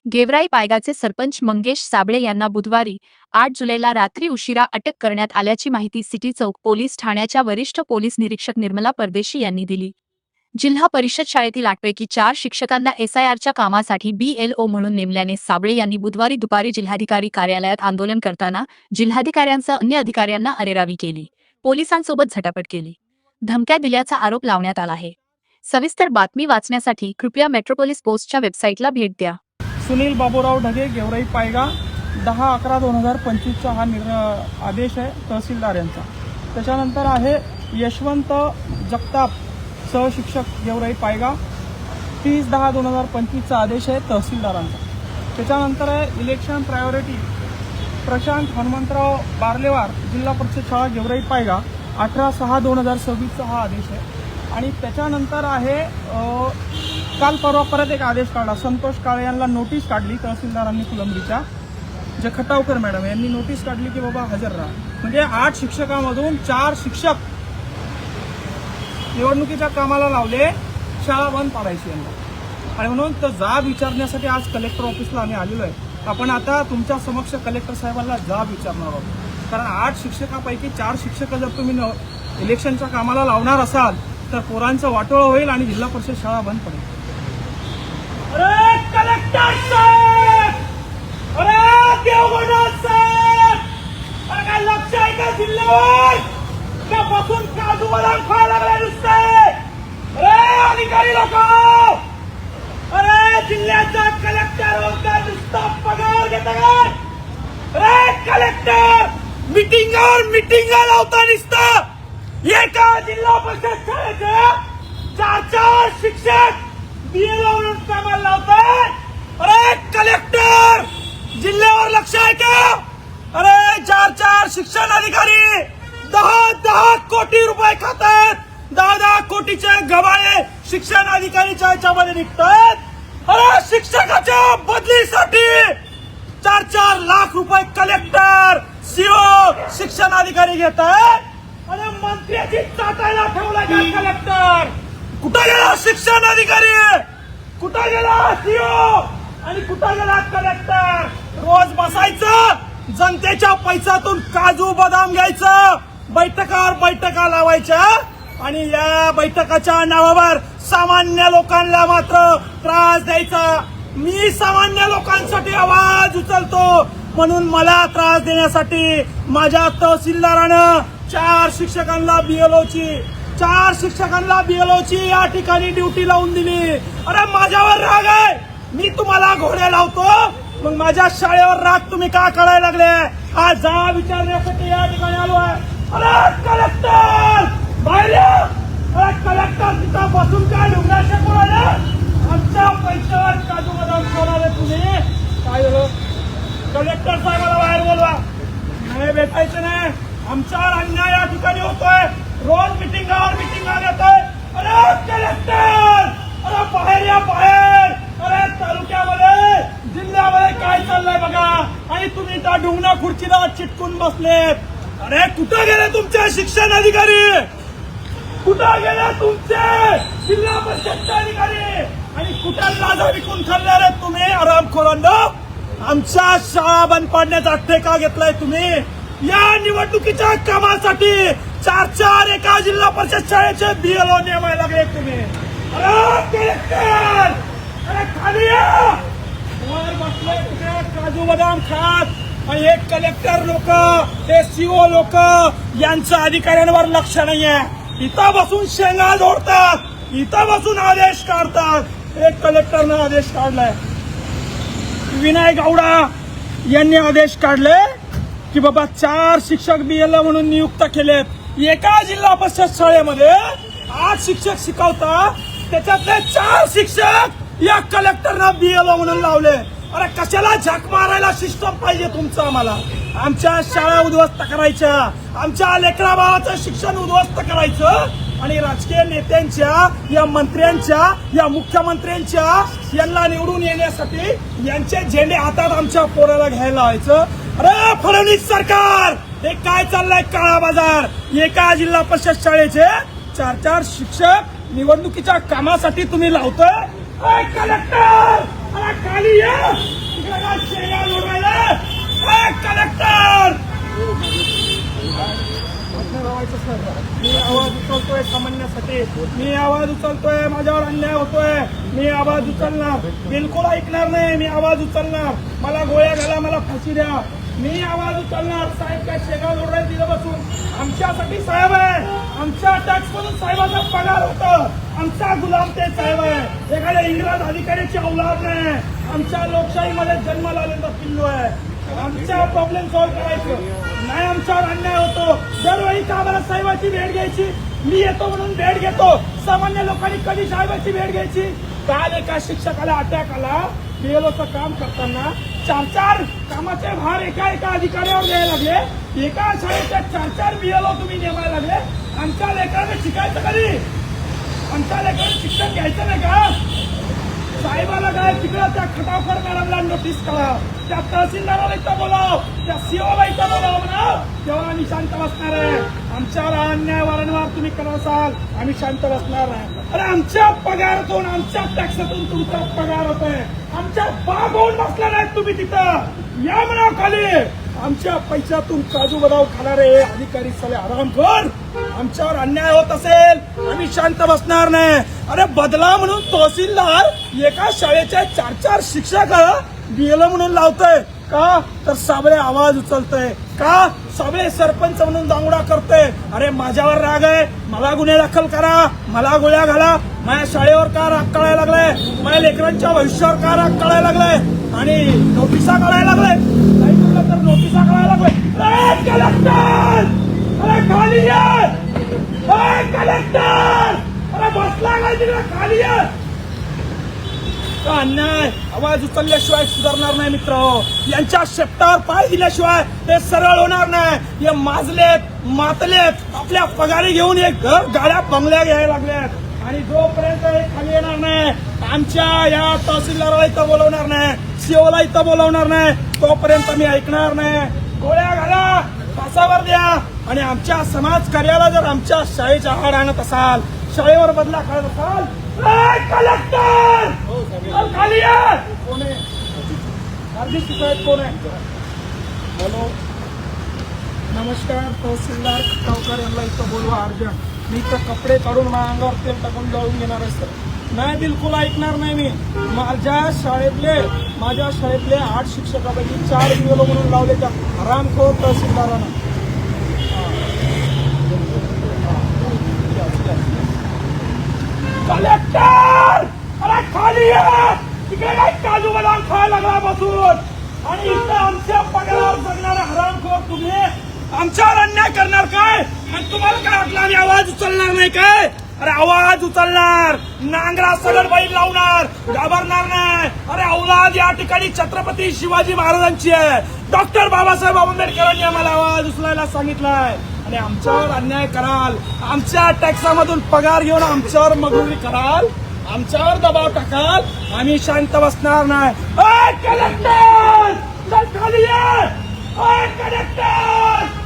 गेवराई पायगाचे सरपंच मंगेश साबळे यांना बुधवारी 8 जुलैला रात्री उशिरा अटक करण्यात आल्याची माहिती सिटी चौक पोलीस ठाण्याच्या वरिष्ठ पोलीस निरीक्षक निर्मला परदेशी यांनी दिली। जिल्हा परिषद शाळेतील 8पैकी 4 शिक्षकांना SIRच्या कामासाठी BLO म्हणून नेमल्याने साबळे यांनी बुधवारी दुपारी जिल्हाधिकारी कार्यालयात आंदोलन करताना जिल्हाधिकाऱ्यांसह अन्य अधिकाऱ्यांना अरेरावी केली, पोलिसांसोबत झटापट केली, धमक्या दिल्याचा आरोप लावण्यात आला आहे। सविस्तर बातमी वाचण्यासाठी कृपया मेट्रोपोलिस पोस्टच्या वेबसाईटला भेट द्या। सुनील बाबूराव ढगे, गेवराई पायगा, 10/11/2025 हा आदेश आहे तहसीलदार यांचा। त्याच्यानंतर आहे यशवंत जगताप, सहशिक्षक, गेवराई पायगा, 30/10/2025 आदेश आहे तहसीलदारांचा। त्याच्यानंतर आहे इलेक्शन प्रायोरिटी प्रशांत हनुमंतराव बारलेवार, जिल्हा परिषद शाळा, गेवराई पायगा, 18/6/2026 हा आदेश आहे। आणि त्याच्यानंतर आहे काल परवा परत एक आदेश काढला, संतोष काळे यांना नोटीस काढली तहसीलदारांनी फुलंब्रीच्या, जे खटावकर मॅडम यांनी नोटीस काढली की बाबा हजर राहा। म्हणजे 8 शिक्षकांमधून 4 शिक्षक निवडणुकीच्या कामाला लावले, शाळा बंद पाडायची यांना। आणि म्हणून तर जाब विचारण्यासाठी आज कलेक्टर ऑफिसला आम्ही आलेलो आहे। आपण आता तुमच्या समक्ष कलेक्टर साहेबांना जाब विचारणार आहोत, कारण 8 शिक्षकापैकी 4 शिक्षक जर तुम्ही इलेक्शनच्या कामाला लावणार असाल तर पोरांचं वाटोळं होईल आणि जिल्हा परिषद शाळा बंद पडेल। अरे कलेक्टर साहेब, अरे देवगड साहेब, अरे काय लक्ष आहे का जिल्ह्यावर? का बसून काजू बदाम खायला लागले नुसते? अरे अधिकारी लोक, अरे जिल्ह्याचा कलेक्टर होता नुसता पगार घेता का? अरे कलेक्टर मिटिंग लावता नुसता एका जिल्हा परिषद शाळेचे 4 शिक्षक BLO म्हणून कामाला लावतात। अरे कलेक्टर, जिल्ह्यावर लक्ष आहे का? अरे 4 शिक्षण अधिकारी 10 कोटी रुपये खातात, 10 कोटीचे गबाळे शिक्षण अधिकारीच्या याच्यामध्ये निघतात। अरे शिक्षकाच्या बदलीसाठी 4 लाख रुपये कलेक्टर, CO, शिक्षण अधिकारी घेतात। अरे मंत्र्याची चाटायला ठेवला का कलेक्टर? कुठं गेला शिक्षण अधिकारी? कुठं गेला CO? आणि कुठं गेला कलेक्टर? रोज बसायचं, जनतेच्या पैशातून काजू बदाम घ्यायचं, बैठका लावायच्या आणि या बैठकाच्या नावावर सामान्य लोकांना मात्र त्रास द्यायचा। मी सामान्य लोकांसाठी आवाज उचलतो, म्हणून मला त्रास देण्यासाठी माझ्या तहसीलदारानं 4 शिक्षकांना BLOची या ठिकाणी ड्युटी लावून दिली। अरे माझ्यावर राग आहे, मी तुम्हाला घोडे लावतो, मग माझ्या शाळेवर राग तुम्ही का काढायला लागले? हा जा विचारण्यासाठी या ठिकाणी आलो आहे। अरे कलेक्टर बाहेर या। अरे कलेक्टर तिथं बसून काय ढुंगणाशे कोणाला? आमच्या पैशावर काजू बदाम खाणारे तुम्ही काय झालं? कलेक्टर साहेबाला बाहेर बोलवा, नाही भेटायचं नाही, आमच्यावर अन्याय या ठिकाणी होतोय, रोज मिटिंगावर घेतोय। अरे कलेक्टर, अरे बाहेर या बाहेर। अरे तालुक्यामध्ये जिल्ह्यामध्ये काय चाललंय बघा, आणि तुम्ही त्या ढुंगणा खुर्चीला चिटकून बसलेत। अरे कुठं गेले तुमचे शिक्षण अधिकारी? कुठं गेले तुमचे जिल्हा परिषदचे अधिकारी? आणि कुठं लाजा विकून खाल्ले रे तुम्ही आरामखोरांनो? आमच्या शाळा बंद पाडण्याचा ठेका घेतलाय तुम्ही। या निवडणुकीच्या कामासाठी 4 एका जिल्हा परिषद शाळेचे BLO नेमायला लागले तुम्ही। अरे कलेक्टर, अरे खाली या। वर बसले कुठे काजू बदाम खात, आणि हे कलेक्टर लोक, हे CO लोक, यांचं अधिकाऱ्यांवर लक्ष नाहीये। इथं बसून शेंगा जोडतात, इथं बसून आदेश काढतात। एक कलेक्टरनं आदेश काढलाय, विनय गौडा यांनी आदेश काढले की बाबा 4 शिक्षक BLO म्हणून नियुक्त केलेत। एका जिल्हा परिषद शाळेमध्ये 8 शिक्षक शिकवतात, त्याच्यातले 4 शिक्षक या कलेक्टरनं BLO म्हणून लावले। अरे कशाला झक मारायला सिस्टम पाहिजे तुमचं? आम्हाला आमच्या शाळा उद्ध्वस्त करायच्या, आमच्या लेकरा बाळाचं शिक्षण उद्ध्वस्त करायचं, आणि राजकीय नेत्यांच्या, या मंत्र्यांच्या, या मुख्यमंत्र्यांच्या यांना निवडून येण्यासाठी यांचे झेंडे हातात आमच्या पोराला घ्यायला लावायचं। अरे फडणवीस सरकार, हे काय चाललंय? काळा बाजार। एका जिल्हा परिषद शाळेचे 4 शिक्षक निवडणुकीच्या कामासाठी तुम्ही लावतोय। कलेक्टर, अरे खाली या। सांगायचं सर, मी आवाज उचलतोय सामान्यासाठी, मी आवाज उचलतोय, माझ्यावर अन्याय होतोय, मी आवाज उचलणार, बिलकुल ऐकणार नाही, मी आवाज उचलणार, मला गोळ्या घाला, मला फाशी द्या, मी आवाज उचलणार. साहेब काय शेगाव रोडला दिलं बसून, आमच्यासाठी साहेब आहे, आमच्या टॅक्स मधून साहेबाचा पगार होतं, आमचा गुलाम ते साहेब आहे, एखाद्या इंग्रज अधिकाऱ्याची औलाद नाही, आमच्या लोकशाहीमध्ये जन्माला आलेला पिल्लू आहे. आमचा प्रॉब्लेम सॉल्व्ह करायचं नाही, आमच्यावर अन्याय होतो. दरवेळी का बरं साहेबाची भेट घ्यायची, मी येतो म्हणून भेट घेतो, सामान्य लोकांनी कधी साहेबाची भेट घ्यायची. काल एका शिक्षकाला अटॅक आला, बीएलओचं काम करताना 4 कामाचे भार एका अधिकाऱ्यावर द्यायला लागले, एका शाळेच्या 4 बीएलओ तुम्ही नेमायला लागले. आमच्या लेकरांना शिकायचं कधी, आमच्या लेकरांना शिक्षण घ्यायचं नाही का? साहेबाला काय तिकडं त्या खटावकर मॅडमला नोटीस करा, त्या तहसीलदाराला इथं बोलाव, त्या सीओला इथं बोलाव म्हणा, तेव्हा आम्ही शांत बसणार आहे. आमच्यावर अन्याय वारंवार तुम्ही करत असाल, आम्ही शांत बसणार नाही. अरे आमच्या पगारातून, आमच्या टॅक्सातून तुमचा पगार होतोय, आमच्या बाग होऊन बसला नाही तुम्ही तिथं, या म्हणा खाली. आमच्या पैशातून काजू बदाम खाणारे अधिकारी साले आरामखोर, आमच्यावर अन्याय होत असेल आम्ही शांत बसणार नाही. अरे बदला म्हणून तहसीलदार एका शाळेच्या 4 शिक्षक बीएलओ म्हणून लावतोय का, तर साबळे आवाज उचलतोय का, साबळे सरपंच म्हणून दांगडा करतोय. अरे माझ्यावर राग आहे, मला गुन्हे दाखल करा, मला गोळ्या घाला, माझ्या शाळेवर का राग काढायला लागलाय, माझ्या लेकरांच्या भविष्यावर का राग काढायला लागलाय आणि नोटिसा काढायला लागलाय, नाही म्हटलं तर नोटिसा काढायला लागलाय. कलेक्टर अरे खाली ये, कलेक्टर अरे बसला काय तिकडे, खाली ये. अन्याय आवाज उचलल्याशिवाय सुधारणार नाही मित्र, यांच्या शेपटावर पाय दिल्याशिवाय ते सरळ होणार नाही. हे माजलेत, मातलेत, आपल्या पगारी घेऊन एक घर, गाड्या, बंगल्या घ्यायला लागल्यात आणि जोपर्यंत हे खाली येणार नाही, आमच्या या तहसीलदाराला इथं बोलवणार नाही, सीओला इथं बोलवणार नाही, तोपर्यंत मी ऐकणार नाही. गोळ्या घाला, फासावर द्या आणि आमच्या समाज कार्याला जर आमच्या शाळेच्या आड आणत असाल, शाळेवर बदला करत असाल, कलेक्टर खाली आहे. कोण आहे अर्धी शिकायत, कोण आहे? हॅलो नमस्कार, तहसीलदार खटावकर यांना इथं बोलवा अर्जंट. मी इथं कपडे काढून माझ्या अंगावर तेल टाकून जाऊन घेणार आहे सर. नाही, बिलकुल ऐकणार नाही मी. माझ्या शाळेतले 8 शिक्षकापैकी 4 बीएलओ म्हणून लावले त्या हरामखोर तहसीलदारानं. कलेक्टर अरे खाली आहे, तिकडे काय काजू बदाम खायला लागला बसून आणि इथं आमच्या पगारावर जगणारा हरामखोर तुम्ही आमच्यावर अन्याय करणार काय? आणि तुम्हाला काय वाटलं आम्ही आवाज उचलणार नाही काय? अरे आवाज उचलणार, नांगरा सगळ बैल लावणार, घाबरणार नाही. अरे औलाद या ठिकाणी छत्रपती शिवाजी महाराजांची आहे. डॉक्टर बाबासाहेब आंबेडकरांनी आम्हाला आवाज उचलायला सांगितलाय आणि आमच्यावर अन्याय कराल, आमच्या टॅक्सामधून पगार घेऊन आमच्यावर मजुरी कराल, आमच्यावर दबाव टाकाल, आम्ही शांत बसणार नाही. कलेक्टर चल खाली ये, कलेक्टर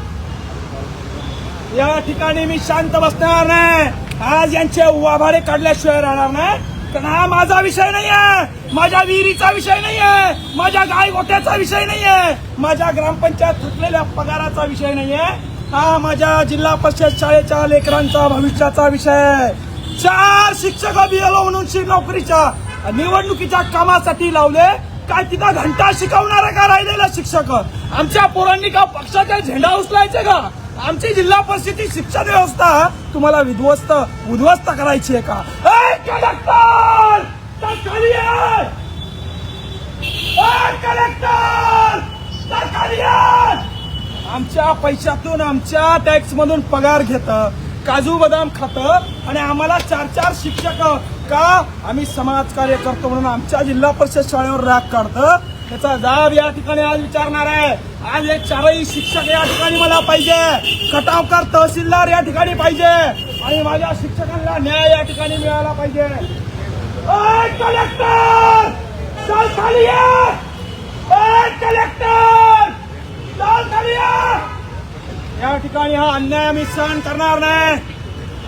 या ठिकाणी मी शांत बसणार नाही. आज यांचे वाभाडे काढल्याशिवाय राहणार नाही. कारण हा माझा विषय नाहीये, माझ्या विहिरीचा विषय नाहीये, माझ्या गाय गोठ्याचा विषय नाहीये, माझ्या ग्रामपंचायत थकलेल्या पगाराचा विषय नाहीये. हा माझ्या जिल्हा परिषद शाळेच्या लेकरांचा भविष्याचा विषय. 4 शिक्षक बीएलओ म्हणून नोकरीच्या निवडणुकीच्या कामासाठी लावले. काय तिथं घंटा शिकवणार का राहिलेला शिक्षक? आमच्या पोरांनी का पक्षाचा झेंडा उचलायचे का? आमची जिल्हा परिषदेची शिक्षण व्यवस्था तुम्हाला उद्ध्वस्त करायची आहे का? कलेक्टर खाली आहे, कलेक्टर खाली आहे. आमच्या पैशातून, आमच्या टॅक्स मधून पगार घेत, काजू बदाम खात आणि आम्हाला 4 शिक्षक का? आम्ही समाज कार्य करतो म्हणून आमच्या जिल्हा परिषद शाळेवर राग काढतं. त्याचा जाब या ठिकाणी आज विचारणार आहे. आज हे 4ही शिक्षक या ठिकाणी मला पाहिजे, खटावकर तहसीलदार या ठिकाणी पाहिजे आणि माझ्या शिक्षकांना न्याय या ठिकाणी मिळाला पाहिजे. कलेक्टर चल खाली ये, कलेक्टर चल खाली ये. या ठिकाणी हा अन्याय आम्ही सहन करणार नाही.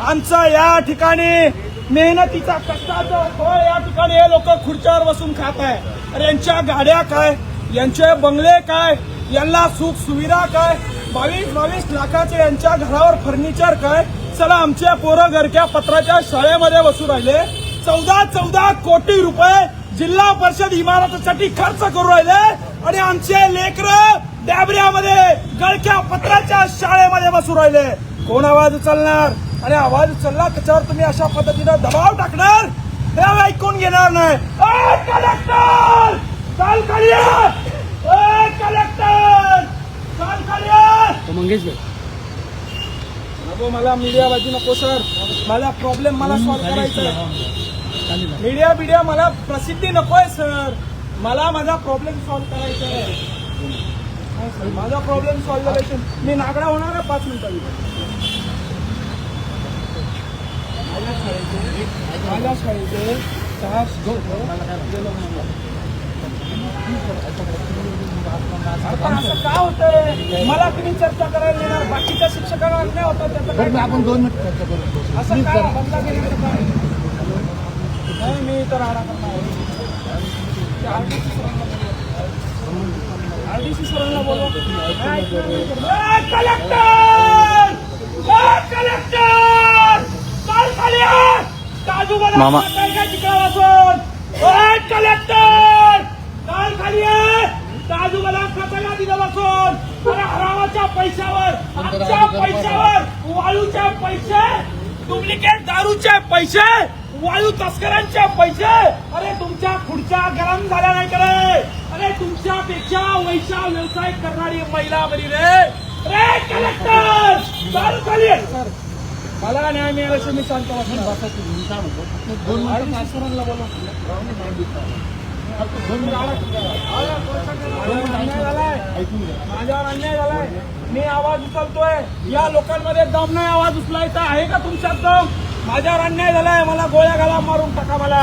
आमचा या ठिकाणी मेहनतीचा कष्टाचा फळ या ठिकाणी हे लोक खुर्च्यावर बसून खात आहे. अरे यांच्या गाड्या काय, यांचे बंगले काय, यांना सुख सुविधा काय, 22 लाखाचे यांच्या घरावर फर्निचर काय. चला आमच्या पोरं घरक्या पत्राच्या शाळेमध्ये बसू राहिले. 14 कोटी रुपये जिल्हा परिषद इमारतीसाठी खर्च करू राहिले आणि आमचे लेकरं डॅबऱ्यामध्ये गळक्या पत्राच्या शाळेमध्ये बसू राहिले. कोण आवाज उचलणार? आणि आवाज उचलला त्याच्यावर तुम्ही अशा पद्धतीनं दबाव टाकणार, हे ऐकून घेणार नाही. कलेक्टर चाल खाली ये! कलेक्टर चाल खाली ये! मंगेश नको मला मीडियाबाजी नको सर. मला प्रॉब्लेम मला सॉल्व्ह करायचा आहे. मीडिया मला प्रसिद्धी नकोय सर. मला माझा प्रॉब्लेम सॉल्व्ह करायचा आहे. माझा प्रॉब्लेम सॉल्व्ह करायचा. मी नागडा होणार आहे 5 मिनिटांनी. माझ्या शाळेचे 6 असं का होतंय? मला तुम्ही चर्चा करायला देणार, बाकीच्या शिक्षकांना अन्याय होता त्याचं काय? आपण 2 मिनिट चर्चा करू. असं काय बंदागिरी काय? नाही मी तर राडा करणार. आरडीसी सरांना बोलवा. कलेक्टर चाल खाली ये! काजू बदाम खाताय का चिकला वाजून? कलेक्टर चाल खाली ये! काजू बदाम खाताय का तिथं बसून? अरे हरामाच्या पैशावर, आमच्या पैशावर, वाळूच्या पैसे, डुप्लिकेट दारूचे पैसे, वाळू तस्करांचे पैसे. अरे तुमच्या खुर्च्या गरम झाल्या नाही करे. अरे तुमच्यापेक्षा वैशा व्यवसाय करणारी महिला बरी रे. रे कलेक्टर चाल खाली ये! सर मला न्याय मिळाल्याशिवाय मी शांत बसणार. सरांना बोला. माझ्यावर अन्याय झालाय. मी आवाज उचलतोय. या लोकांमध्ये दम नाही आवाज उचलायचा आहे का तुमच्यात दम? माझ्यावर अन्याय झालाय. मला गोळ्या घाला, मारून टाका. मला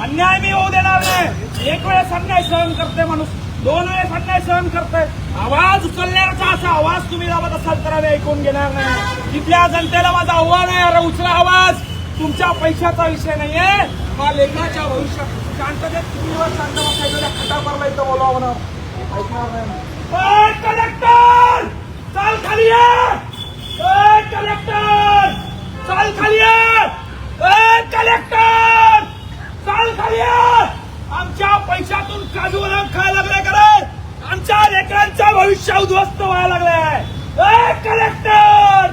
अन्याय मी होऊ देणार नाही. एक वेळेस अन्याय सहन करते माणूस, 2 वेळेस अन्याय सहन करते. आवाज उचलण्याचा असा आवाज तुम्ही दाबत असाल तर आम्ही ऐकून घेणार नाही. इथल्या जनतेला माझं आव्हान आहे, अरे उचला आवाज. तुमच्या पैशाचा विषय नाहीये, हा लेकराच्या भविष्यात. शांततेत तुम्ही शांत बसायचं, खटापरला इथं बोलावं म्हणा. ऐकणार नाही. कलेक्टर चाल खाली ये! कलेक्टर चाल खाली ये! कलेक्टर चाल खाली ये! आमच्या पैशातून काजू बदाम खायला लागले करे. आमच्या लेकरांचं भविष्य उद्ध्वस्त व्हायला लागलंय. कलेक्टर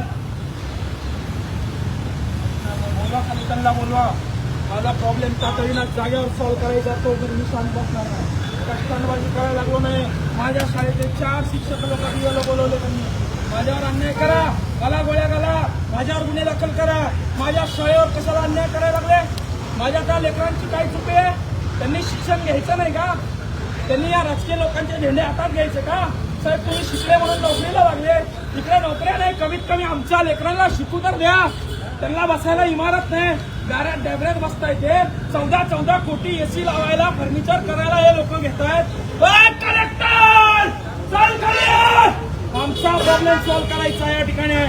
बोलवा, खाली त्यांना बोलवा. माझा प्रॉब्लेम तातडीनं जागेवर सॉल्व्ह करायचा, तो जर मी शांत बसणार नाही. कष्टांबाजी करायला लागलो नाही. माझ्या शाळेचे 4 शिक्षक लोक बोलवले त्यांनी. माझ्यावर अन्याय करा, मला गोळ्या घाला, माझ्यावर गुन्हे दाखल करा. माझ्या शाळेवर कशाला अन्याय करायला लागले? माझ्या त्या लेकरांची काय चुकी आहे? त्यांनी शिक्षण घ्यायचं नाही का? त्यांनी या राजकीय लोकांचे झेंडे हातात घ्यायचे का? साहेब तुम्ही शिकले म्हणून नोकरीला लागले. तिकडे नोकऱ्या नाही, कमीत कमी आमच्या लेकरांना शिकू तर द्या. त्यांना बसायला इमारत नाही, दारात डॅबऱ्यात बसता येते. 14 कोटी एसी लावायला, फर्निचर करायला हे लोक घेत आहेत. कलेक्टर चाल खाली ये! आमचा प्रॉब्लेम सॉल्व्ह करायचा या ठिकाणी.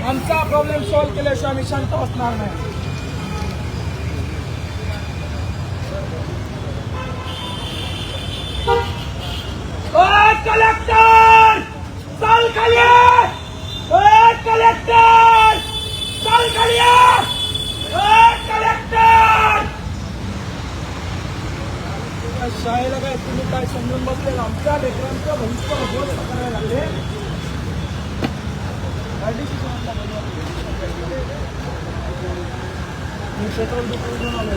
आमचा प्रॉब्लेम सॉल्व्ह केल्याशिवाय आम्ही शांत बसणार नाही. कलेक्टर चाल खाली ये! कलेक्टर चाल खाली ये! कलेक्टर शाळेला काय तुम्ही काय समजून बसले? आमच्या लेकरांचं भविष्य उद्ध्वस्त करायला लागले. मी पेट्रोल घेऊन आलो.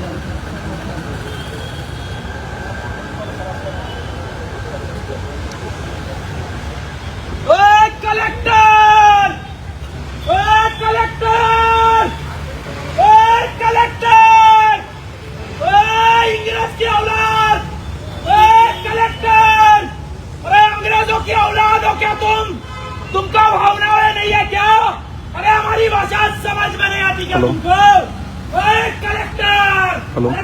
कलेक्टर कलेक्टर कलेक्टर इंग्रज की औलाद! कलेक्टर अरे अंग्रेजों की औलाद हो क्या तुमका भावना नहीं है क्या? अरे हमारी भाषा समझ में नहीं आती क्या तुमको? कलेक्टर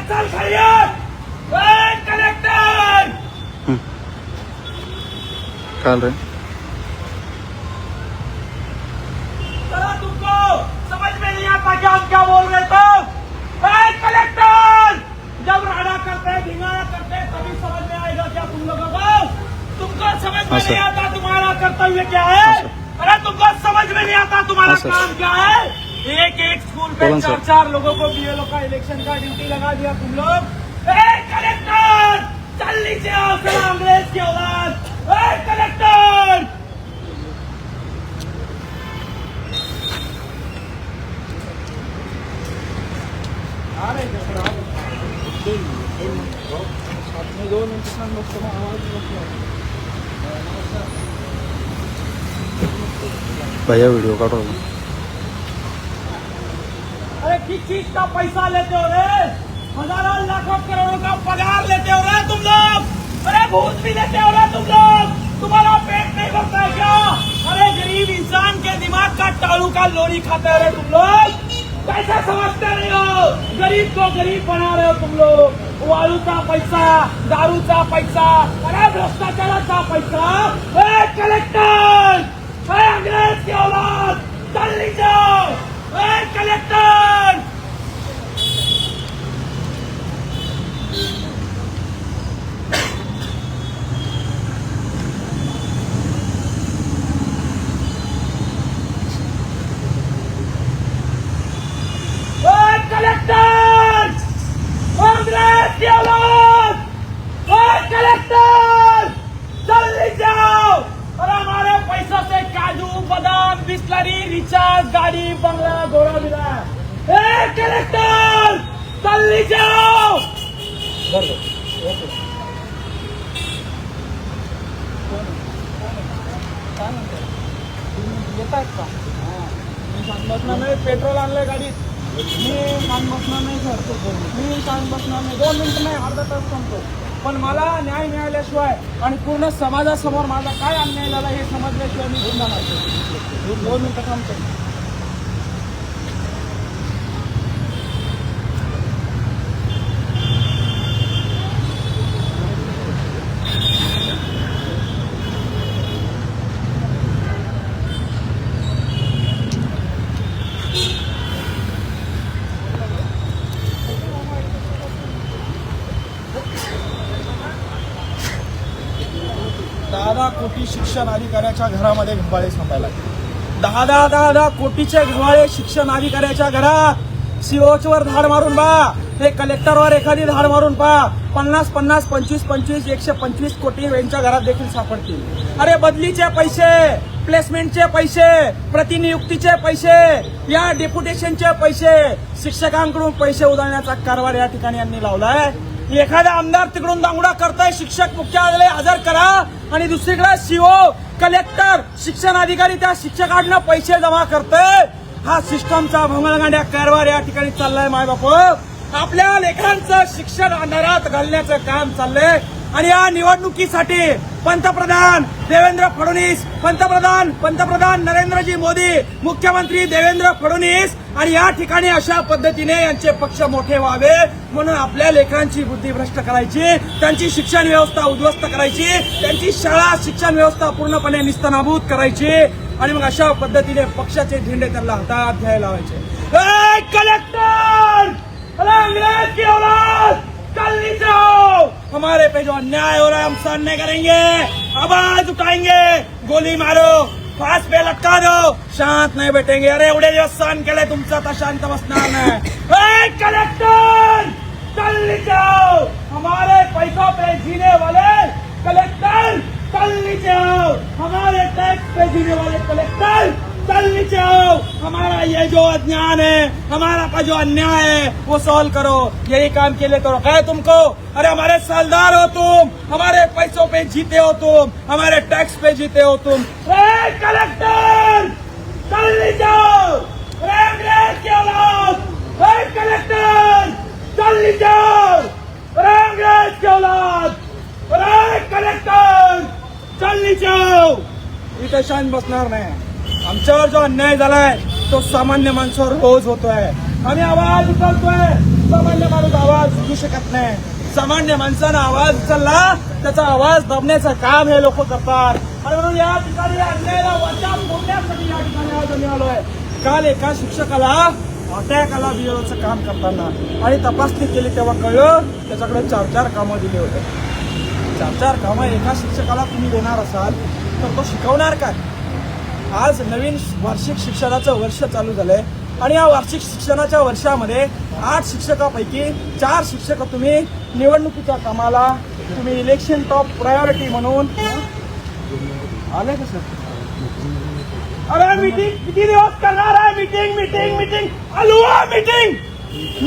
चल खाइए. कलेक्टर काल रहे तुमको समझ में नहीं आता क्या हम क्या बोल रहे थे? कलेक्टर जब राडा करते ढिंगारा करते तभी समझ में आएगा क्या तुम लोगों को? तुमको समझ में नहीं आता तुम्हारा कर्तव्य क्या है? अरे तुमको समझ में नहीं आता तुम्हारा हाँ, सर। काम क्या है। एक एक स्कूल पे बोलो, सर। 4-4 लोगों को बीएलओ का इलेक्शन का ड्यूटी लगा दिया तुम लोग। कलेक्टर चल नीचे आओ, साला अंग्रेज की औलाद। कलेक्टर भैया वीडियो काढो. अरे किस चीज का पैसा लेते हो रे? हजारों लाखों करोड़ों का पगार लेते हो रे तुम लोग। अरे घूस भी लेते हो रे तुम लोग। तुम्हारा पेट नहीं भरता है क्या? अरे गरीब इंसान के दिमाग का टालू का लोरी खाते हो रे तुम लोग। कैसे समझते नहीं हो? गरीब को गरीब बना रहे हो तुम लोग। वाळूचा पैसा, दारूचा पैसा, अरे भ्रष्टाचाराचा पैसा। कलेक्टर, अंग्रेज की औलाद, चल नीचे आओ। कलेक्टर कलेक्टर अंग्रेज की औलाद, कलेक्टर जल्दी जाओ। और हमारे पैसों से काजू बादाम बिस्लरी रिचार्ज गाड़ी बंगला घोड़ा मिला है। कलेक्टर जल्दी जाओ। बसणार नाही, पेट्रोल आणलंय गाडीत. मी सांग बसणार नाही सर, मी सांग बसणार नाही. 2 मिनिटं नाही, अर्धा तास थांबतो. पण मला न्याय मिळाल्याशिवाय आणि पूर्ण समाजासमोर माझा काय अन्याय झाला हे समजल्याशिवाय मी गुन्हा मारतो. 2 मिनिटं थांबतो. दहा कोटी शिक्षण अधिकाऱ्याच्या घरामध्ये घबाळे सांभाळला. 10 कोटीचे घबाळे शिक्षण अधिकाऱ्याच्या घरात. सीओचवर धाड मारून पहा, हे कलेक्टरवर एखादी धाड मारून पहा. 50, 25, 125 कोटी यांच्या घरात देखील सापडतील. अरे बदलीचे पैसे, प्लेसमेंटचे पैसे, प्रतिनियुक्तीचे पैसे, या डेप्युटेशनचे पैसे, शिक्षकांकडून पैसे उधळण्याचा कारभार या ठिकाणी यांनी लावलाय. एखादा आमदार तिकडून दांगडा करताय, शिक्षक मुख्यालय हजर करा, आणि दुसरीकडे सीओ कलेक्टर शिक्षण अधिकारी त्या शिक्षकांना पैसे जमा करतोय. हा सिस्टमचा भोंगळगांड्या कारभार या ठिकाणी चाललाय. माय बापू, आपल्या लेकरांचं शिक्षण अंधारात घालण्याचं काम चाललंय. आणि या निवडणुकीसाठी पंतप्रधान देवेंद्र फडणवीस, पंतप्रधान नरेंद्रजी मोदी, मुख्यमंत्री देवेंद्र फडणवीस, आणि या ठिकाणी अशा पद्धतीने यांचे पक्ष मोठे व्हावे म्हणून आपल्या लेकरांची बुद्धी भ्रष्ट करायची, त्यांची शिक्षण व्यवस्था उद्ध्वस्त करायची, त्यांची शाळा शिक्षण व्यवस्था पूर्णपणे निस्तनाभूत करायची, आणि मग अशा पद्धतीने पक्षाचे झेंडे त्यांना हातात घ्यायला लावायचे. कलेक्टर अंग्रेज की औलाद, कल नहीं जाओ. हमारे पे जो अन्याय हो रहा है हम सहन नहीं करेंगे. आवाज उठाएंगे, गोली मारो, फांस पे लटका दो, शांत नहीं बैठेंगे. अरे एवढे दिवस सहन केले तुमचं, आता शांत बसणार नाही. कलेक्टर कल नहीं जाओ. हमारे पैसों पे जीने वाले कलेक्टर कल नहीं जाओ. हमारे टैक्स पे जीने वाले कलेक्टर कल नीचे आओ. हमारा ये जो अज्ञान है, हमारा का जो अन्याय है वो सॉल्व करो. यही काम के लिए तो रखा है तुमको. अरे हमारे सालदार हो तुम, हमारे पैसों पे जीते हो तुम, हमारे टैक्स पे जीते हो तुम. कलेक्टर कल नीचे आओ. अंग्रेज की औलाद, कलेक्टर कल नीचे आओ. अंग्रेज की औलाद, कलेक्टर चल नीचे आओ. इथे शांत बसणार नाही. आमच्यावर जो अन्याय झालाय तो सामान्य माणसावर रोज होतोय. आम्ही आवाज उचलतोय. सामान्य माणूस आवाज उचलू शकत नाही. सामान्य माणसानं आवाज उचलला, त्याचा आवाज दाबण्याचं काम हे लोक करतात. आणि म्हणून या ठिकाणी अन्यायाला वाचा फोडण्यासाठी या ठिकाणी आज आम्ही आलोय. काल एका शिक्षकाला अटॅक आला बीएलओचं काम करताना, आणि तपासणी केली तेव्हा कळलं त्याच्याकडे 4 कामं दिली होते. 4 कामं एका शिक्षकाला तुम्ही देणार असाल तर तो शिकवणार काय? आज नवीन वार्षिक शिक्षणाचं वर्ष चालू झालंय आणि या वार्षिक शिक्षणाच्या वर्षामध्ये 8 शिक्षकापैकी 4 शिक्षक तुम्ही निवडणुकीच्या कामाला तुम्ही इलेक्शन टॉप प्रायोरिटी म्हणून आले का सर? अरे मीटिंग किती दिवस करणार आहे? मीटिंग मीटिंग मीटिंग अलवा मीटिंग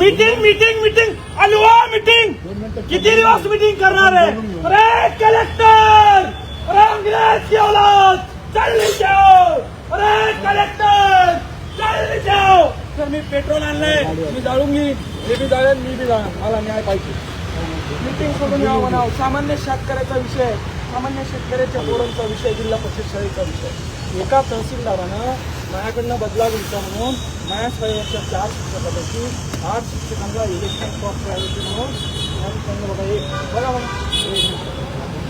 मीटिंग मीटिंग मीटिंग अलवा मीटिंग किती दिवस मीटिंग करणार आहे? अरे कलेक्टर, अरे अंग्रेज की औलाद चल जाओ, अरे कलेक्टर चल जाओ. सर मी पेट्रोल आणलंय, मी जाळून घेईन, हे बी जाळेन, मी बी जाळेन, मला न्याय पाहिजे. मीटिंग सोडून यावं म्हणावं. सामान्य शेतकऱ्याचा विषय, सामान्य शेतकऱ्याच्या पोरांचा विषय, जिल्हा परिषद शाळेचा विषय. एका तहसीलदारानं माझ्याकडनं बदला घ्यायचा म्हणून माझ्या शाळेच्या 4 शिक्षकापैकी 8 शिक्षकांना इलेक्शन टॉप प्रायोरिटी म्हणून त्यांनी बघा एक बघा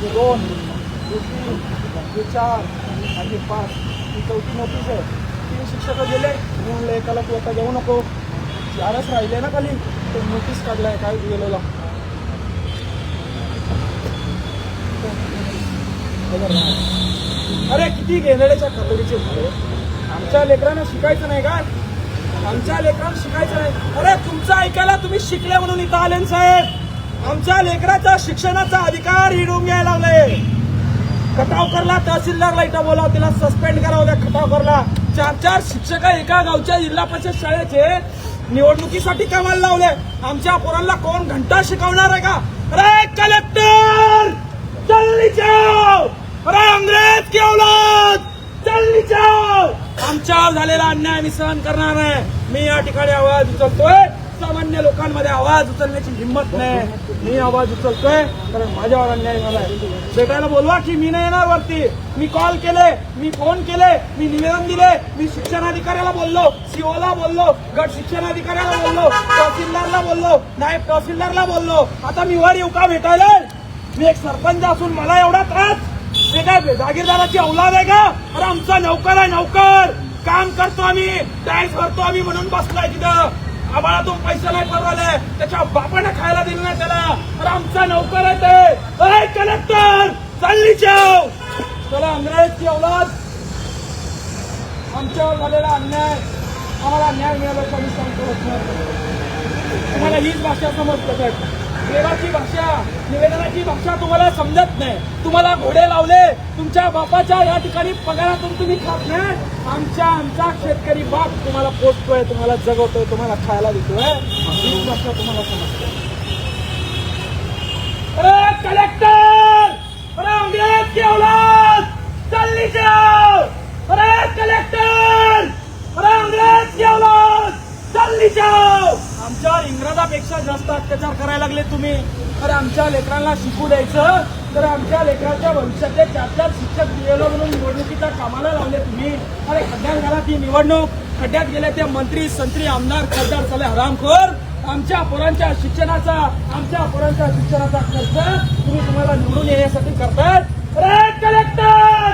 हे 2 हे 3 हे 4 आणि हे 5 ही 4थी नोटीस आहे. 3 शिक्षक गेले, मी म्हणलं एकाला तू आता जाऊ नको, 4च राहिले ना खाली, तर नोटीस काढलाय काय गेलेला. अरे किती गेलेल्याच्या खतरीचे झाले. आमच्या लेकरांना शिकायचं नाही का? आमच्या लेकरांना शिकायचं नाही. अरे तुमचं ऐकायला तुम्ही शिकले म्हणून इथं आले ना साहेब. आमच्या लेकराचा शिक्षणाचा अधिकार हिडून घ्यायला लागले. खटावकरला तहसीलदारला इथं बोलाव, तिला सस्पेंड करावं द्या. खटावकरला 4 शिक्षक एका गावच्या जिल्हा परिषद शाळेचे निवडणुकीसाठी कामाला लावले. आमच्या पोरांना कोण घंटा शिकवणार आहे का? अरे कलेक्टर जल्दी जाओ, अरे अंग्रेज की औलाद जल्दी जाओ. आमच्यावर झालेला अन्याय मी सहन करणार नाही. मी या ठिकाणी आवाज उचलतोय. सामान्य लोकांमध्ये आवाज उचलण्याची हिंमत नाही. मी आवाज उचलतोय कारण माझ्यावर अन्याय झालाय. भेटायला बोलवा की मी नाही येणार वरती. मी कॉल केले, मी फोन केले, मी निवेदन दिले, मी शिक्षणाधिकाऱ्याला बोललो, सीओला बोललो, गट शिक्षणाधिकाऱ्याला बोललो, तहसीलदारला बोललो, नायब तहसीलदारला बोललो. आता मी वर येऊ का भेटायला? मी एक सरपंच असून मला एवढा त्रास? ते काय जागीरदाराची औलाद आहे का? अरे आमचा नौकर आहे, नौकर. काम करतो आम्ही, टॅक्स भरतो आम्ही म्हणून बसलाय तिथं. आम्हालातून पैसे नाही परवाले, त्याच्या बापाने खायला दिलं नाही त्याला. अरे आमचा नौकर आहे ते. अरे कलेक्टर चालली जाओ. चला अंग्रेज की औलाद, आमच्यावर झालेला अन्याय, आम्हाला न्याय मिळाला तर मी सांगतो. तुम्हाला हीच भाषा समजते का? देवाची भाषा, निवेदनाची भाषा तुम्हाला समजत नाही. तुम्हाला घोडे लावले, तुमच्या बापाच्या या ठिकाणी पगारातून तुम्ही खात नाही. आमचा शेतकरी बाप तुम्हाला पोचतोय, तुम्हाला जगवतोय, तुम्हाला खायला देतोय. हीच भाषा तुम्हाला समजते. अरे कलेक्टर, अरे अंग्रेज की औलाद जल्दी जाओ. अरे कलेक्टर, अरे अंग्रेज की औलाद जल्दी जाओ. आमच्यावर इंग्रजापेक्षा जास्त अत्याचार करायला लागले तुम्ही. अरे आमच्या लेकरांना शिकू द्यायचं तर आमच्या लेकरांच्या भविष्यातले 4 शिक्षक दिलेलं म्हणून निवडणुकीच्या कामाला लावले तुम्ही. अरे खड्ड्यात घाला ती निवडणूक. खड्ड्यात गेले ते मंत्री, संत्री, आमदार, खासदार साले हरामखोर. आमच्या पोरांच्या शिक्षणाचा खर्च तुम्हाला निवडून येण्यासाठी करताय. अरे कलेक्टर,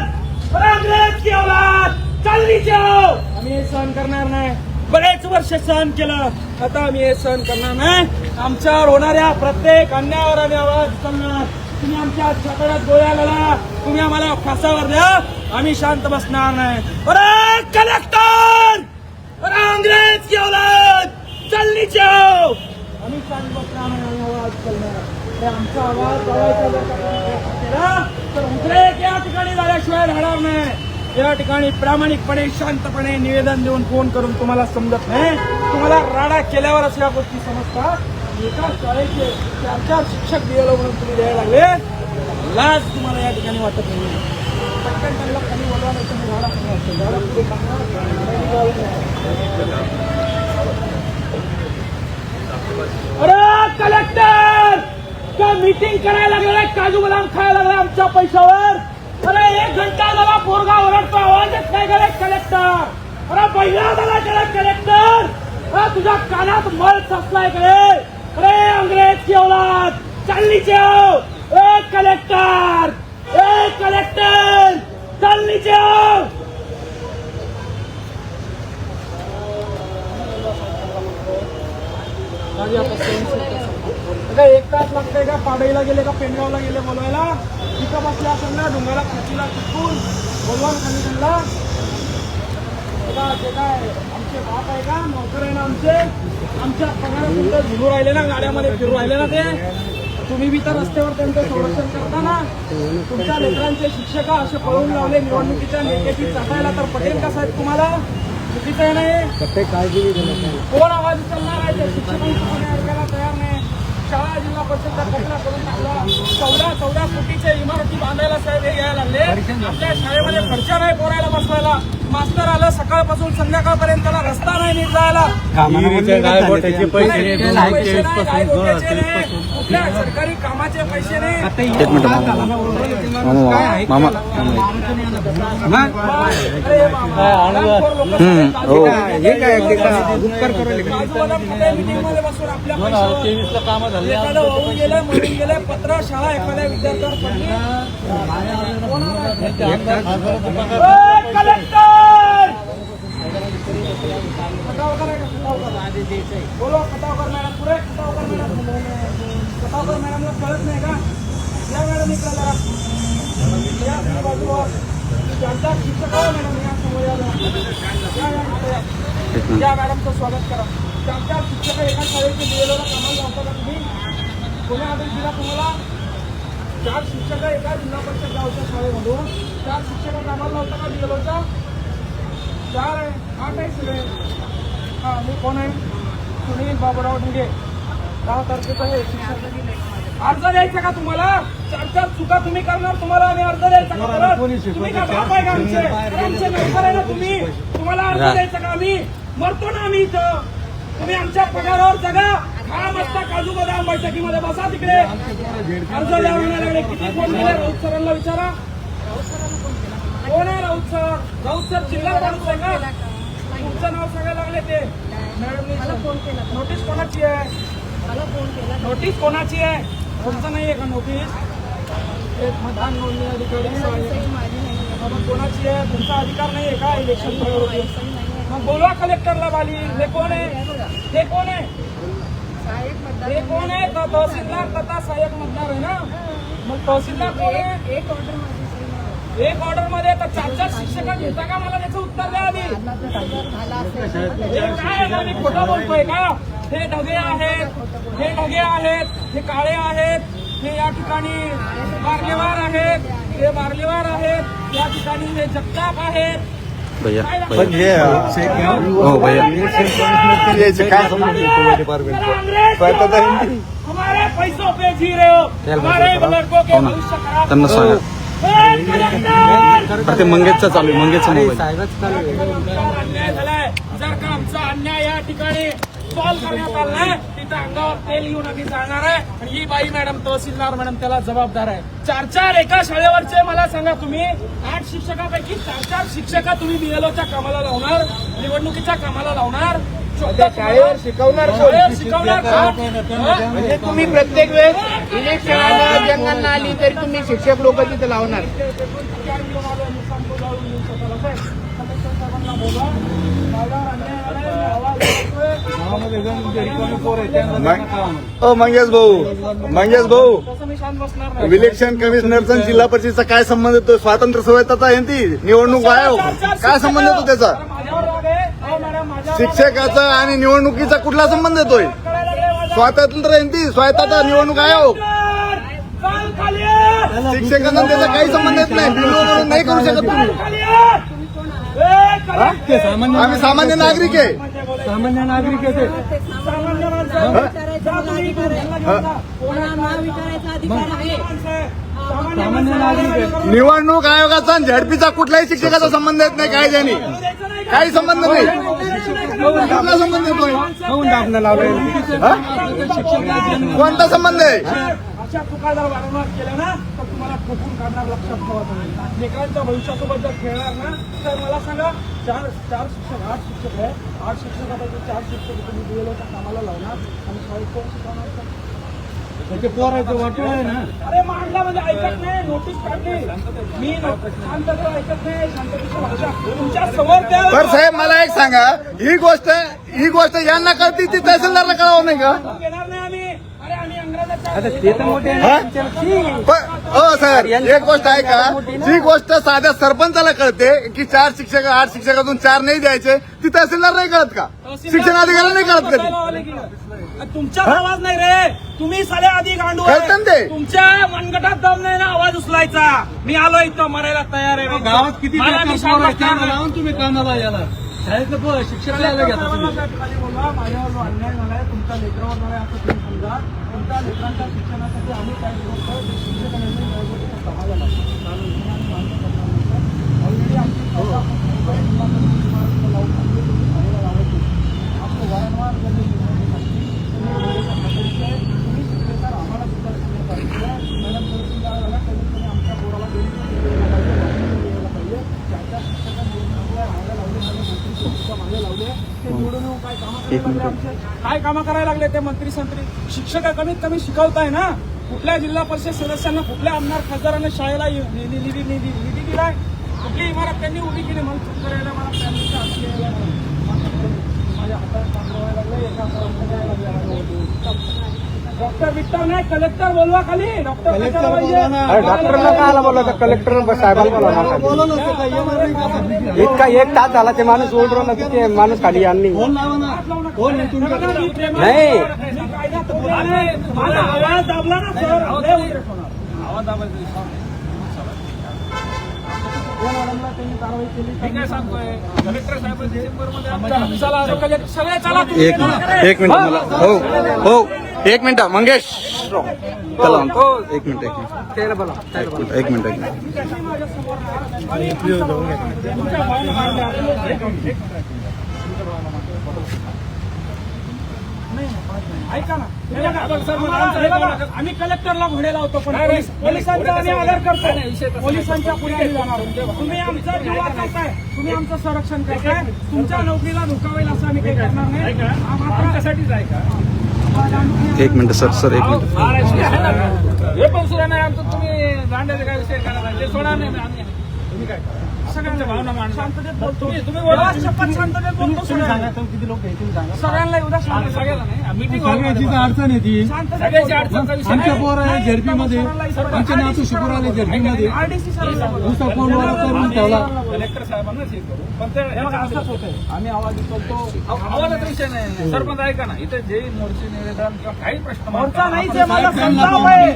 अरे अंग्रेज की औलाद चालली जाओ. आम्ही हे सहन करणार नाही. बरेच वर्ष सहन केलं, आता आम्ही हे सहन करणार नाही. आमच्यावर होणाऱ्या प्रत्येक अन्यायावर आम्ही आवाज उचलणार. तुम्ही आमच्या छातड्यात गोळ्या घाला, तुम्ही आम्हाला फासावर द्या, आम्ही शांत बसणार नाही. अरे कलेक्टर, अरे अंग्रेज की औलाद जल्दी जाओ. आम्ही शांत बसणार नाही, आम्ही आवाज उचलणार. आमचा आवाज दबायचा तर उद्रेक या ठिकाणी झाल्याशिवाय राहणार नाही. या ठिकाणी प्रामाणिकपणे, शांतपणे निवेदन देऊन फोन करून तुम्हाला समजत नाही. तुम्हाला राडा केल्यावरच या गोष्टी समजतात. एका शाळेचे 4 शिक्षक दिलेलं म्हणून तुम्ही द्यायला लागले. लाज तुम्हाला या ठिकाणी वाटत नाही. पटकन त्यांना खाली बोलवा, नाही तुम्ही झाडा पुढे अरे कलेक्टर का मीटिंग करायला लागले, काजू बदाम खायला लागले आमच्या पैशावर. अरे 1 घंटा झाला पोरगा ओरडतो, आवाज येत नाही गेले कलेक्टर. अरे पहिला झाला गेला कलेक्टर. अरे तुझ्या कानात मळ साचलाय गे. अरे अंग्रेज की औलाद चालली जाओ. ए कलेक्टर, ए कलेक्टर चालली जाओ. काय 1 तास लागतंय का? पाडईला गेले का पेंडगावला गेले बोलवायला? तिथं बसल्या असेल ना डोंगराला खुर्चीला चिटकून बोलवा खाली त्यांना. बघा ते काय आमचे बाप आहे का नोकर आहे ना आमच्या पगारातून झुलू राहिले ना गाड्यामध्ये फिरू राहिले ना ते तुम्ही बी तर रस्त्यावर त्यांचं संरक्षण करता ना तुमच्या लेकरांचे शिक्षक असे पळून लावले निवडणुकीच्या नेत्याची चाटायला तर पटेल का साहेब तुम्हाला चुकीचं आहे नाही काळजी कोण आवाज उचलणार आहे ते शिक्षकांची कोणी ऐकायला तयार नाही शाळा जिल्हा परिषदचा कचरा करून टाकला 14 कोटीच्या इमारती बांधायला साहेब हे घ्यायला लागले आपल्या शाळेमध्ये खर्च नाही पोरायला बसवायला मास्तर आलं सकाळपासून संध्याकाळपर्यंत त्याला रस्ता नाही नीट जायला कुठल्या सरकारी कामाचे पैसे नाही एक मिनिट मामा मीटिंगमध्ये बसून आपल्या एखादं वाहून गेलं मरून गेलं पत्र शाळा एखाद्या विद्यार्थ्यावर पडली कलेक्टर बोलो खतावकर मॅडम पुढे खतावकर मॅडमला कळत नाही का या मॅडम इकडे जरा या बाजूला चार शिक्षक मॅडम या समोर या मॅडमचं स्वागत करा 4 शिक्षक एका शाळेचे बीएलओला कामाला लावता का तुम्ही कोणी आदेश दिला तुम्हाला 4 शिक्षक एका जिल्हा परिषद गावच्या शाळेमधून 4 शिक्षक कामाला लावता का बीएलओच्या 4 आहे 8 आहे सगळे हा मी कोण आहे सुनील बाबूराव ढिगे 10 तारखेचा हे शिक्षक अर्ज द्यायचा का तुम्हाला 4 चुका तुम्ही करणार तुम्हाला आणि अर्ज द्यायचा का परत तुम्ही का बाप आहे का आमचे नोकर आहे ना तुम्हाला अर्ज द्यायचा का आम्ही मरतो ना आम्ही इथं तुम्ही आमच्या पगारावर जगा 6 वाजता काजू बदाम बैठकीमध्ये बसा तिकडे अर्ज द्यावा लागले किती फोन केले राऊत सरांना विचारा कोण आहे राऊत सर जिल्हा माणूस आहे का तुमचं नाव सांगायला लागले ते मॅडम नोटीस कोणाची आहे नोटीस कोणाची आहे तुमचं नाही आहे का नोटीस एक मतदान नोंदणी अधिकारी कोणाची आहे तुमचा अधिकार नाही आहे का इलेक्शन मग बोलवा कलेक्टरला बाली हे कोण आहे हे कोण आहे हे कोण आहे तहसीलदार तथा सहाय्यक मतदार आहे ना मग तहसीलदार कोण आहे एक ऑर्डर मध्ये तर 4 शिक्षक घेता का मला त्याचं उत्तर द्या आधी काय आहे मी खोटं बोलतोय का हे ढगे आहेत हे काळे आहेत हे या ठिकाणी बार्लेवार आहेत हे बार्लेवार आहेत या ठिकाणी हे जगताप आहेत भैया हो भैया हमारे पैसों पे जी रहे हो हमारे लड़कों के भविष्य खराब त्यांना सांगा ते मंगेशचा चालू मंगेशचा मोबाईल अन्याय झालाय जर का आमचा अन्याय या ठिकाणी सॉल्व्ह करण्यात आलाय तिथं अंगावर तेल घेऊन आम्ही जाणार आहे आणि ही बाई मॅडम तहसीलदार मॅडम त्याला जबाबदार आहे 4 एका शाळेवरचे मला सांगा तुम्ही 8 शिक्षकापैकी 4 शिक्षक तुम्ही बीएलओच्या कामाला लावणार निवडणुकीच्या कामाला लावणार शाळेवर शिकवणार म्हणजे तुम्ही प्रत्येक वेळेस इलेक्शन जंगल आली तरी तुम्ही शिक्षक लोक तिथे लावणार मंगेश भाऊ इलेक्शन कमिशनरचा जिल्हा परिषदचा काय संबंध येतो स्वातंत्र्य संहिता आहे ती निवडणूक आयोग काय संबंध येतो त्याचा शिक्षकाचा आणि निवडणुकीचा कुठला संबंध येतोय स्वातंत्र्य आहे ती स्वायत्ता निवडणूक आयोग शिक्षकांना त्याचा काही संबंध येत नाही बिनविरोध नाही करू शकत तुम्ही आम्ही सामान्य नागरिक आहे निवडणूक आयोगाचा झडपीचा कुठल्याही शिक्षकाचा संबंध येत नाही कायद्याने काही संबंध नाही कुठला संबंध येतोय कोणता संबंध आहे अशा चुका जर वारंवार केल्या ना तर तुम्हाला ठोकून काढणार लक्षात ठेवा तुम्ही लेकरांच्या भविष्यासोबत जर खेळणार ना तर मला सांगा 4 शिक्षक 8 शिक्षक आहे 8 शिक्षकापैकी 4 शिक्षक तुम्ही बीएलओच्या कामाला लावणार आणि शाळेत कोण शिकवणार अरे मांडला म्हणजे ऐकत नाही नोटीस काढली मी शांततेला ऐकत नाही शांततेची भाषा तुमच्या समोर तर साहेब मला एक सांगा ही गोष्ट यांना कळती ती तहसीलदारला कळावं नाही का घेणार नाही आम्ही अरे आम्ही इंग्रजाच्या सर एक गोष्ट आहे का, जी गोष्ट साध्या सरपंचाला कळते की 4 शिक्षक 8 शिक्षकातून 4 नाही द्यायचे, ती तहसीलदार नाही कळत का, शिक्षण अधिकारी नाही कळत कधी. तुमचा आवाज नाही रे, तुम्ही साले आधी गांडू आहे. कळतं ना ते. तुमच्या मनगटात दम नाही ना आवाज उचलायचा. मी आलो इथं मरायला तयार आहे. गावात किती मला बेकार निशाण पोरं आहेत, त्यांना बसणार. लावून तुम्ही कामाला याला शाळेतलं शिक्षकाला यायला घेता तुम्ही. खाली बोला, माझ्यावर जो अन्याय झालाय तुमच्या लेकरावर झालाय असं तुम्ही समजा. तुमच्या लेकरांच्या शिक्षणासाठी आम्ही काय करतो ते शिक्षकांनी निवडणुकीत समाजाला ऑलरेडी आमची वारंवार त्यांनी तुम्ही शिकले तर आम्हाला सुद्धा शिकले पाहिजे. मॅडम तहसीलदार झाला कमीत कमी आमच्या पोराला यायला पाहिजे. त्याच्या शिक्षकांनी मागे लावले मागे लावले ते निवडून येऊन काय कामं करायला लागले आमचे. काय कामं करायला लागले ते मंत्री संत्री. शिक्षक कमीत कमी शिकवताय ना. कुठल्या जिल्हा परिषद सदस्यांना कुठल्या आमदार खासदारांना शाळेला निधी दिलाय, कुठली इमारत त्यांनी उभी केली. मला चूक करायला मला फॅमिलीच्या हाती यायला माझ्या हातात काम करायला लागलं. एका डॉक्टर विक्टर नाही, कलेक्टर बोलवा खाली. डॉक्टर डॉक्टरला काय बोलला तर कलेक्टर साहेबांना बोलवणार. इतका 1 तास झाला ते माणूस ओढलो ना, ते माणूस खाली आणली नाही. आवाज दाबला ना सर, आवाज दाबायचा. त्यांनी कारवाई केली. मी काय सांगतोय, कलेक्टर साहेब डिसेंबरमध्ये सगळे चला. एक मिनिट मला हो 1 मिनिट मंगेश चला एक मिनिट एक मिनिट ऐका ना, आम्ही कलेक्टरला घोडे लावतो पण पोलिसांचा आम्ही आदर करतो. पोलिसांच्या पुढे आम्ही जाणार. तुम्ही आमचा जीव वाचवताय, तुम्ही आमचं संरक्षण करताय. तुमच्या नोकरीला धोका असं आम्ही काही करणार नाही. त्यासाठीच आहे का 1 मिनिट सर 1 मिनिट. हे पण सुद्धा नाही आमचं. तुम्ही दांड्याचा काय विषय करा नाही, ते सोडा नाही. आम्ही तुम्ही काय सगळ्यांच्या भावना मांडा. शांततेत बोलतो. तुम्ही शपथ शांततेत बोलतो. किती लोक आहे तुम्ही सांगा. सगळ्यांना उद्या सगळ्याला नाही मीटिंग सगळ्याची अडचण आहे ती. सगळ्याची अडचणचा विषय आमच्या पोर आहे झेडपीमध्ये, आमच्या नातू शुक्र आले झेडपीमध्ये. आरडीसी दुसरा फोनवर करून ठेवला. कलेक्टर साहेबांनाच हे करू. पण ते असंच होतंय. आम्ही आवाज उचलतो. आवाजाचा विषय नाही. सरपंच ऐका ना, इथे जे मोर्चे निवेदन किंवा काही प्रश्न मोर्चा नाही, जे मला संताप आहे.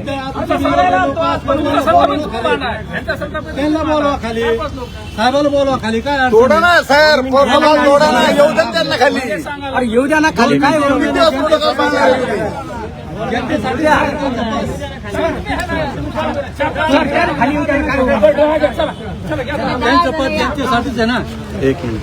त्यांना बोलवा खाली, साहेबाला बोलवा खाली. काय अडचण सोडा ना सर, प्रोटोकॉल सोडा ना, येऊ द्या त्यांना खाली. अरे येऊ द्या ना खाली. काय किती दिवस प्रोटोकॉल सांगणार तुम्ही? त्यांचं पद त्यांच्यासाठीच आहे ना. 1 मिनिट